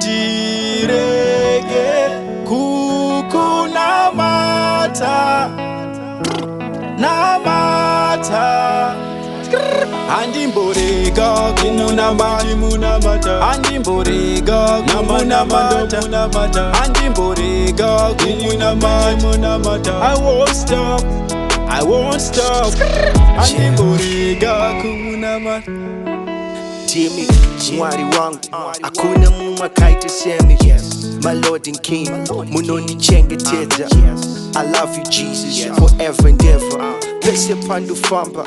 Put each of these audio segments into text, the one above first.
Handiregi Kunamata Namata Handimborega Kunamata Handimborega Kunamata Handimborega Kunamata I won't stop Handimborega Kunamata Jimmy, mwari wangu, hakuna mumwe akaita semi. My Lord and King, munondichengetedza. I love you Jesus, forever and ever. Pese pandufamba,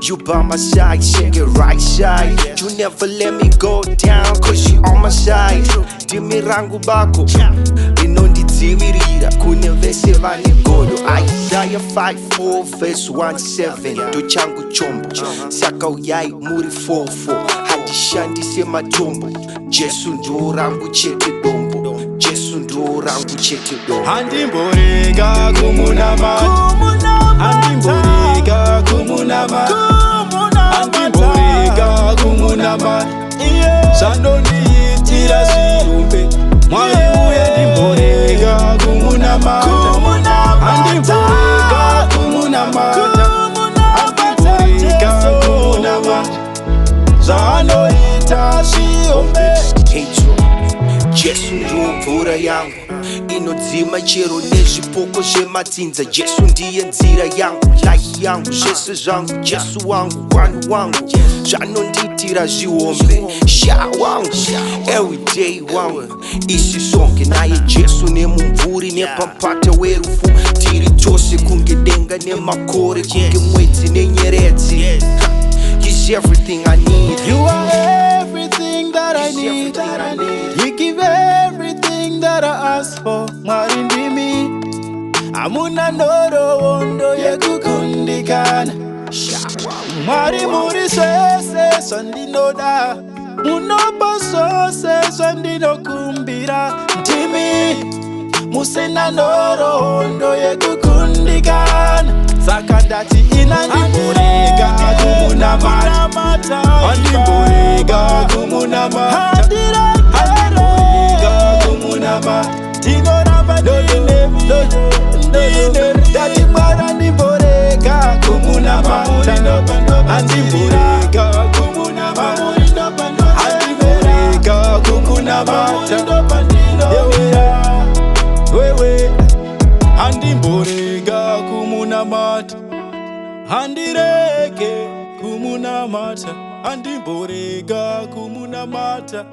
you by my side, sing it right side. You never let me go down, cause you on my side. Dimi rangu bako, inondidzivirira kune vese vane godo. Isaiah 5:4 verse 1-7. Ndo changu chombo, saka uyai muri 4:4. Handishandise matombo, Jesu ndo rangu chete dombo. Jesu ndo rangu chete dombo. Handimborega Kunamata Handimborega Kunamata Handimborega Kunamata Sandoniitira zirumbe Mwari uye ndimborega Kunamata Handimborega Kunamata Handimborega Kunamata Zanoita zirumbe Jesu ndo mvura yangu inodzima chero nezvipoko zvemadzinza. Jesu ndiye nzira yangu, life yangu, zvese zvangu. Jesu wangu, vanhu wangu, zvanondiitira zvihombe. Sha wangu, everyday wangu, isi sonke naye Jesu nemumvuri nepampata werufu. Tiri tose kunge denga nemakore, kunge mwedzi nenyeredzi. He's everything I need. You are everything that I need. You give everything that I ask for. Mwari ndimi amuna ndoro wondo yekukundikana. Mwari muri sese sondinoda, munobo sose sondinokumbira. Ndimi musina ndoro wondo yekukundikana. Saka ndati inandimborega Kunamata Handimborega Kunamata Handimborega Kunamata Tinoramba ndine Ndati mwana ndimborega Kunamata Handimborega Kunamata Handimborega Kunamata Wewe Handimborega Kunamata Handiregi Kunamata Handimborega Kunamata